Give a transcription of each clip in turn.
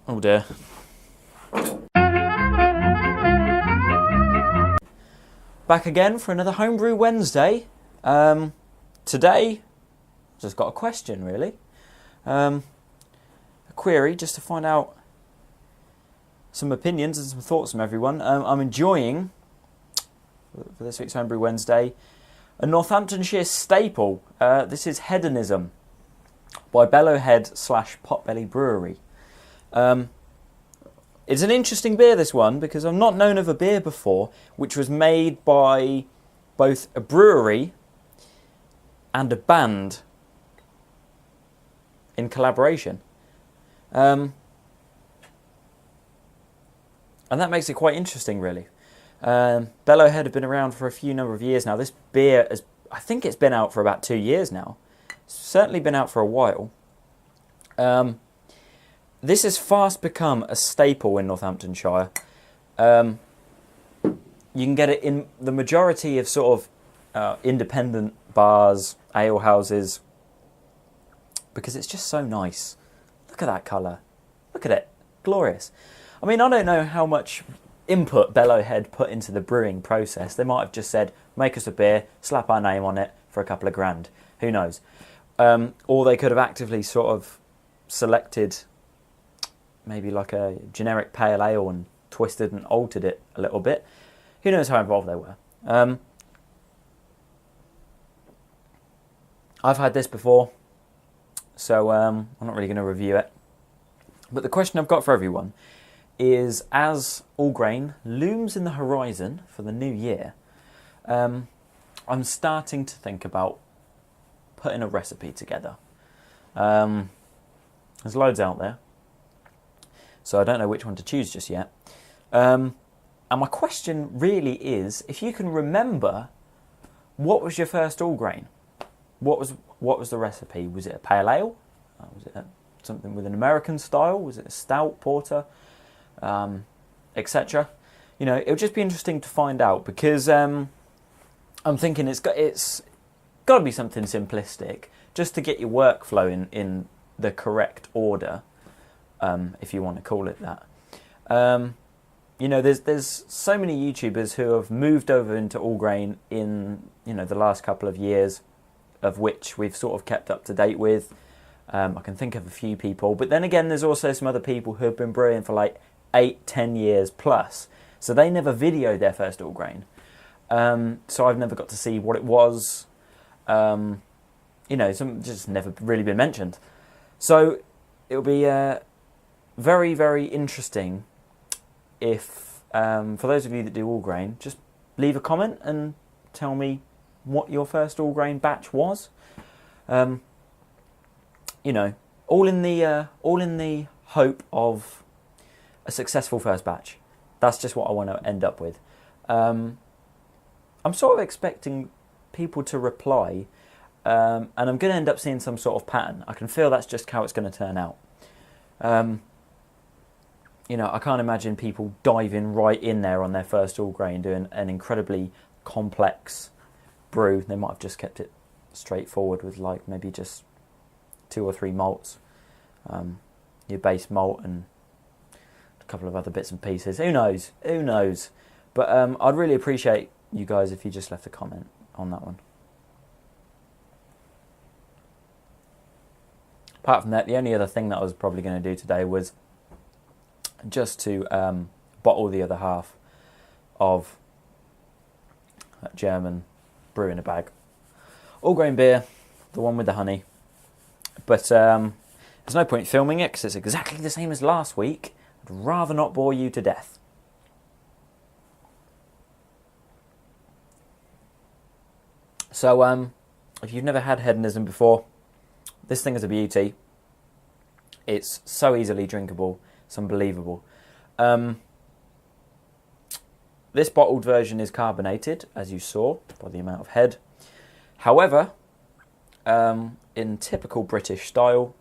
Oh dear. Back again for another Homebrew Wednesday. Today, just got a question really. A query just to find out some opinions and some thoughts from everyone. I'm enjoying, for this week's Homebrew Wednesday, a Northamptonshire staple. This is Hedonism by Bellowhead / Potbelly Brewery. It's an interesting beer, this one, because I've not known of a beer before which was made by both a brewery and a band in collaboration. And that makes it quite interesting, really. Bellowhead have been around for a number of years now. This beer, I think it's been out for about 2 years now. It's certainly been out for a while. This has fast become a staple in Northamptonshire. You can get it in the majority of sort of independent bars, ale houses, because it's just so nice. Look at that colour. Look at it. Glorious. I mean, I don't know how much input Bellowhead put into the brewing process. They might have just said, make us a beer, slap our name on it for a couple of grand. Who knows? Or they could have actively sort of selected maybe like a generic pale ale and twisted and altered it a little bit. Who knows how involved they were. I've had this before, so I'm not really going to review it. But the question I've got for everyone is, as all grain looms in the horizon for the new year, I'm starting to think about putting a recipe together. There's loads out there, so I don't know which one to choose just yet. And my question really is, if you can remember, what was your first all grain? What was the recipe? Was it a pale ale? Was it something with an American style? Was it a stout, porter, etc.? You know, it would just be interesting to find out, because I'm thinking it's got to be something simplistic, just to get your workflow in the correct order, if you want to call it that. You know, there's so many YouTubers who have moved over into all grain in, you know, the last couple of years, of which we've sort of kept up to date with. I can think of a few people, but then again, there's also some other people who have been brewing for like 8-10 years plus, so they never videoed their first all grain. So I've never got to see what it was. You know, just never really been mentioned. So it'll be very, very interesting if, for those of you that do all grain, just leave a comment and tell me what your first all grain batch was. You know, all in the hope of a successful first batch. That's just what I want to end up with. I'm sort of expecting people to reply, and I'm going to end up seeing some sort of pattern. I can feel that's just how it's going to turn out. You know, I can't imagine people diving right in there on their first all grain, doing an incredibly complex brew. They might have just kept it straightforward with like maybe just 2 or 3 malts, your base malt and a couple of other bits and pieces. Who knows? But I'd really appreciate you guys if you just left a comment on that one. Apart from that, the only other thing that I was probably going to do today was just to bottle the other half of that German brew in a bag. All grain beer, the one with the honey. But there's no point filming it because it's exactly the same as last week. I'd rather not bore you to death. So if you've never had Hedonism before, this thing is a beauty. It's so easily drinkable. It's unbelievable. This bottled version is carbonated, as you saw, by the amount of head. However, in typical British style,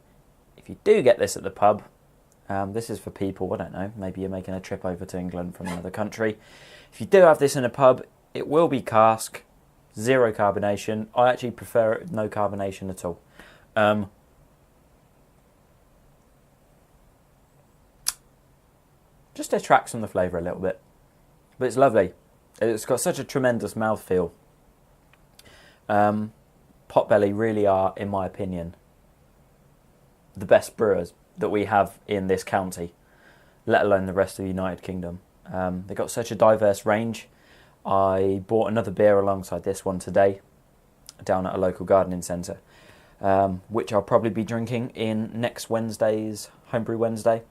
if you do get this at the pub, this is for people, I don't know, maybe you're making a trip over to England from another country. If you do have this in a pub, it will be cask, 0 carbonation. I actually prefer no carbonation at all. just detracts from the flavour a little bit. But it's lovely. It's got such a tremendous mouthfeel. Potbelly really are, in my opinion, the best brewers that we have in this county, let alone the rest of the United Kingdom. They've got such a diverse range. I bought another beer alongside this one today down at a local gardening centre, which I'll probably be drinking in next Wednesday's Homebrew Wednesday.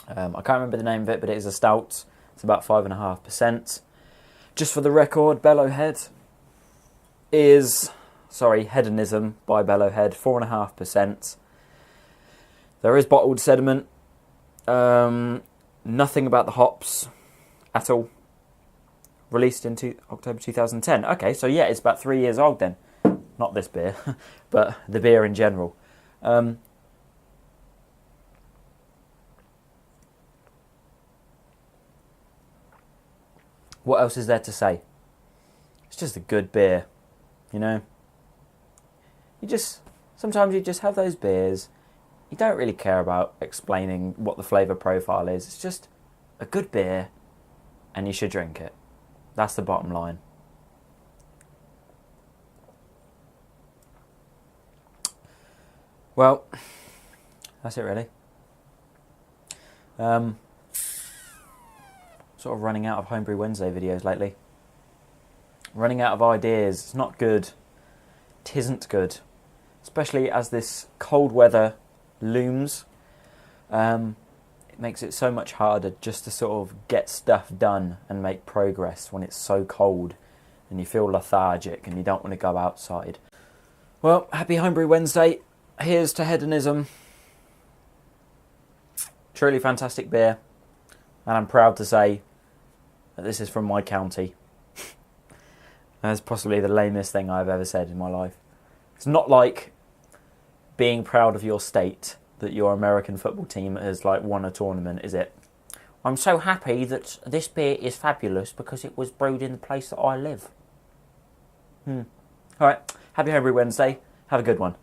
I can't remember the name of it, but it is a stout. It's about 5.5%. Just for the record, Bellowhead is... Hedonism by Bellowhead, 4.5%. There is bottled sediment. Nothing about the hops at all. Released in October 2010. Okay, so yeah, it's about 3 years old then. Not this beer, but the beer in general. What else is there to say? It's just a good beer, you know? Sometimes you just have those beers, you don't really care about explaining what the flavour profile is. It's just a good beer, and you should drink it. That's the bottom line. Well, that's it really. Sort of running out of Homebrew Wednesday videos lately. Running out of ideas. It's not good. It isn't good. Especially as this cold weather looms. It makes it so much harder just to sort of get stuff done and make progress when it's so cold and you feel lethargic and you don't want to go outside. Well, happy Homebrew Wednesday. Here's to hedonism. Truly fantastic beer. And I'm proud to say that this is from my county. That's possibly the lamest thing I've ever said in my life. It's not like being proud of your state that your American football team has won a tournament, is it? I'm so happy that this beer is fabulous because it was brewed in the place that I live. Alright, happy Homebrew Wednesday. Have a good one.